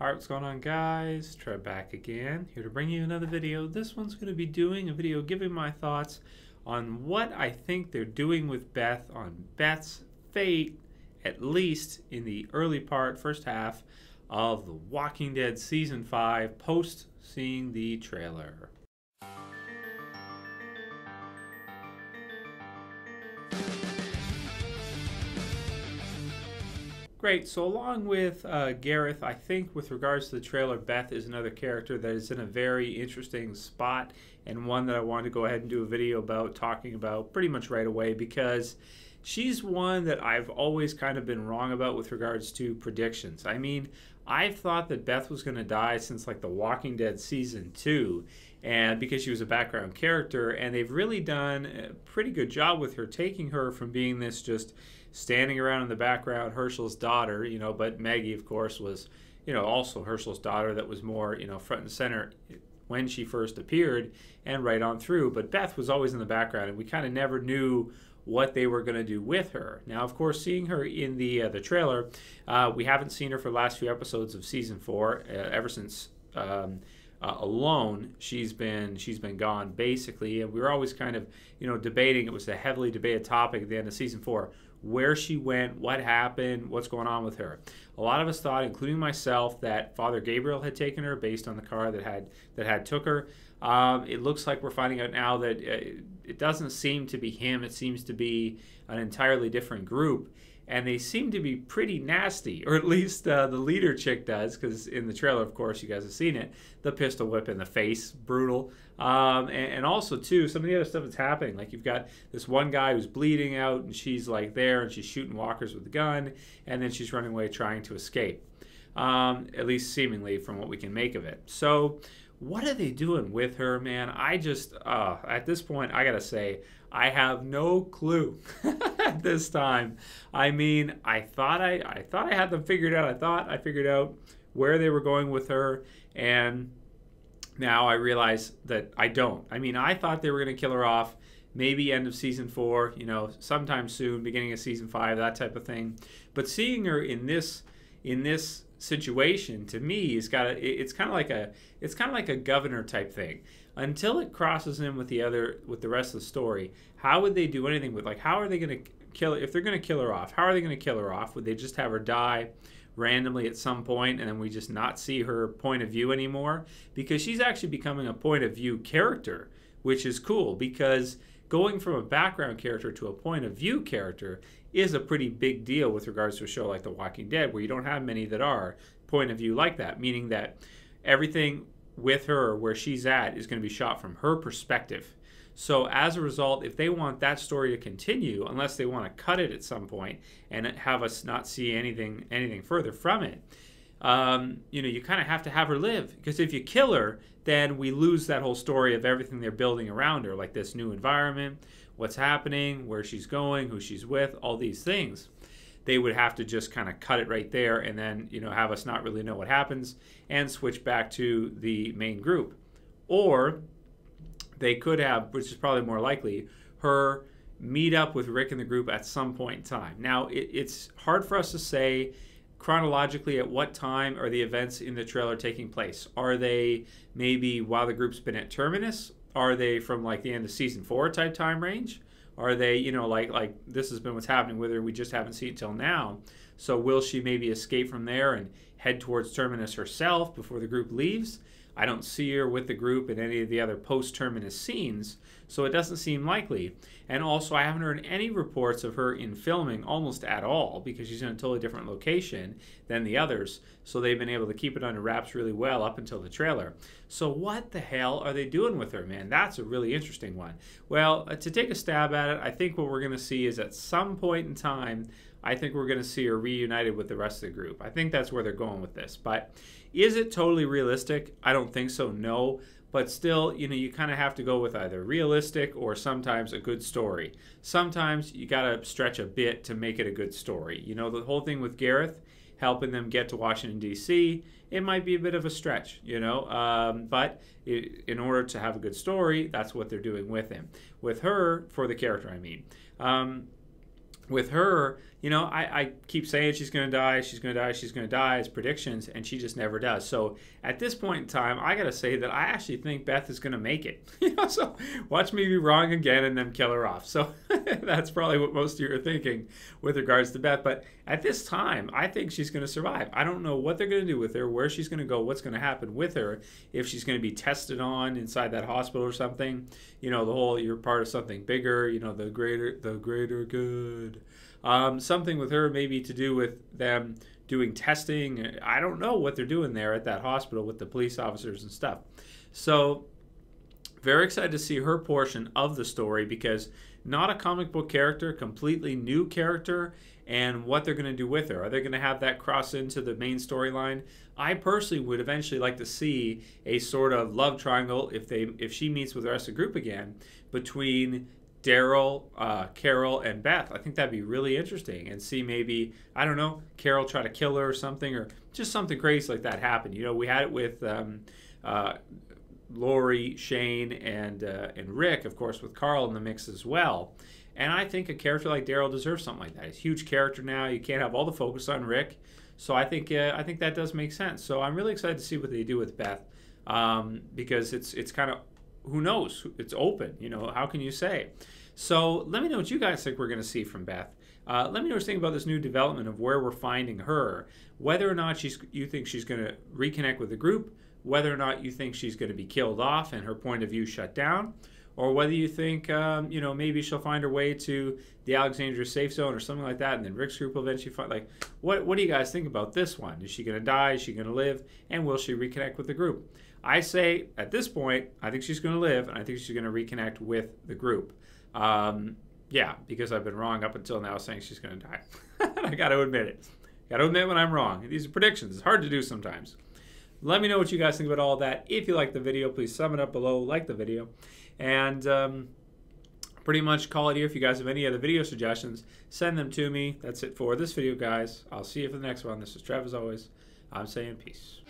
Alright, what's going on, guys? Trev back again, here to bring you another video. This one's going to be doing a video giving my thoughts on what I think they're doing with Beth, on Beth's fate, at least in the early part, first half of The Walking Dead Season 5, post seeing the trailer. Great. So along with Gareth, I think with regards to the trailer, Beth is another character that is in a very interesting spot, and one that I wanted to go ahead and do a video about, talking about pretty much right away, because she's one that I've always kind of been wrong about with regards to predictions. I mean, I've thought that Beth was going to die since like The Walking Dead Season 2, and because she was a background character, and they've really done a pretty good job with her, taking her from being this just standing around in the background, Herschel's daughter, but Maggie, of course, was, also Herschel's daughter, that was more, front and center when she first appeared and right on through. But Beth was always in the background, and we kind of never knew what they were going to do with her. Now, of course, seeing her in the trailer, we haven't seen her for the last few episodes of Season 4, ever since Alone, she's been gone, basically, and we were always kind of debating. It was a heavily debated topic at the end of Season 4, where she went, what happened, what's going on with her. A lot of us thought, including myself, that Father Gabriel had taken her based on the car that had took her. It looks like we're finding out now that it doesn't seem to be him. It seems to be an entirely different group. And they seem to be pretty nasty, or at least the leader chick does, because in the trailer, of course, you guys have seen it, the pistol whip in the face, brutal. And also, too, some of the other stuff that's happening, like you've got this one guy who's bleeding out, and she's like there, and she's shooting walkers with a gun, and then she's running away trying to escape, at least seemingly from what we can make of it. So what are they doing with her, man? I just, at this point, I gotta say, I have no clue at this time. I mean, I thought I had them figured out. I thought I figured out where they were going with her, and now I realize that I don't. I mean, I thought they were going to kill her off, maybe end of Season 4, sometime soon, beginning of Season 5, that type of thing. But seeing her in this situation, to me, it's kind of like a governor type thing. Until it crosses in with the rest of the story, how would they do anything with, like, how are they going to kill her? If they're going to kill her off, how are they going to kill her off? Would they just have her die randomly at some point, and then we just not see her point of view anymore? Because she's actually becoming a point of view character, which is cool, because going from a background character to a point of view character is a pretty big deal with regards to a show like The Walking Dead, where you don't have many that are point of view like that, meaning that everything with her, where she's at, is going to be shot from her perspective. So as a result, if they want that story to continue, unless they want to cut it at some point and have us not see anything further from it, you kind of have to have her live. Because if you kill her, then we lose that whole story of everything they're building around her, like this new environment, what's happening, where she's going, who she's with, all these things. They would have to just kind of cut it right there, and then have us not really know what happens and switch back to the main group. Or they could have, which is probably more likely, her meet up with Rick and the group at some point in time. Now, it's hard for us to say chronologically at what time are the events in the trailer taking place. Are they maybe while the group's been at Terminus? Are they from like the end of Season 4 type time range? Are they, like this has been what's happening with her, we just haven't seen it till now. So will she maybe escape from there and head towards Terminus herself before the group leaves? I don't see her with the group in any of the other post-Terminus scenes, so it doesn't seem likely. And also, I haven't heard any reports of her in filming almost at all, because she's in a totally different location than the others, so they've been able to keep it under wraps really well up until the trailer. So what the hell are they doing with her, man? That's a really interesting one. Well, to take a stab at it, I think what we're going to see is at some point in time, I think we're going to see her reunited with the rest of the group. I think that's where they're going with this. But is it totally realistic? I don't think so, no. But still, you kind of have to go with either realistic or sometimes a good story. Sometimes you got to stretch a bit to make it a good story. The whole thing with Gareth helping them get to Washington, D.C., it might be a bit of a stretch, but in order to have a good story, that's what they're doing with him. With her, for the character, I mean. With her, you know, I keep saying she's going to die, she's going to die, she's going to die as predictions, and she just never does. So at this point in time, I got to say that I actually think Beth is going to make it. You know, so watch me be wrong again and then kill her off. So that's probably what most of you are thinking with regards to Beth. But at this time, I think she's going to survive. I don't know what they're going to do with her, where she's going to go, what's going to happen with her, if she's going to be tested on inside that hospital or something. You know, the whole you're part of something bigger, you know, the greater good. Something with her maybe to do with them doing testing. I don't know what they're doing there at that hospital with the police officers and stuff. So very excited to see her portion of the story, because not a comic book character, completely new character, and what they're going to do with her. Are they going to have that cross into the main storyline? I personally would eventually like to see a sort of love triangle, if she meets with the rest of the group again, between Daryl, Carol, and Beth. I think that'd be really interesting, and see maybe, I don't know, Carol try to kill her or something, or just something crazy like that happen. You know, we had it with Lori, Shane, and Rick, of course, with Carl in the mix as well. And I think a character like Daryl deserves something like that. He's a huge character now. You can't have all the focus on Rick. So I think that does make sense. So I'm really excited to see what they do with Beth, because it's kind of, who knows? It's open. You know, how can you say? So let me know what you guys think we're going to see from Beth. Let me know what you think about this new development of where we're finding her. Whether or not you think she's going to reconnect with the group, whether or not you think she's going to be killed off and her point of view shut down, or whether you think, you know, maybe she'll find her way to the Alexandria safe zone or something like that, and then Rick's group will eventually find, like, what do you guys think about this one? Is she going to die? Is she going to live? And will she reconnect with the group? I say, at this point, I think she's going to live, and I think she's going to reconnect with the group. Yeah, because I've been wrong up until now saying she's going to die. I got to admit it. Got to admit when I'm wrong. These are predictions. It's hard to do sometimes. Let me know what you guys think about all that. If you like the video, please sum it up below, like the video. And pretty much call it here. If you guys have any other video suggestions, send them to me. That's it for this video, guys. I'll see you for the next one. This is Trev, as always. I'm saying peace.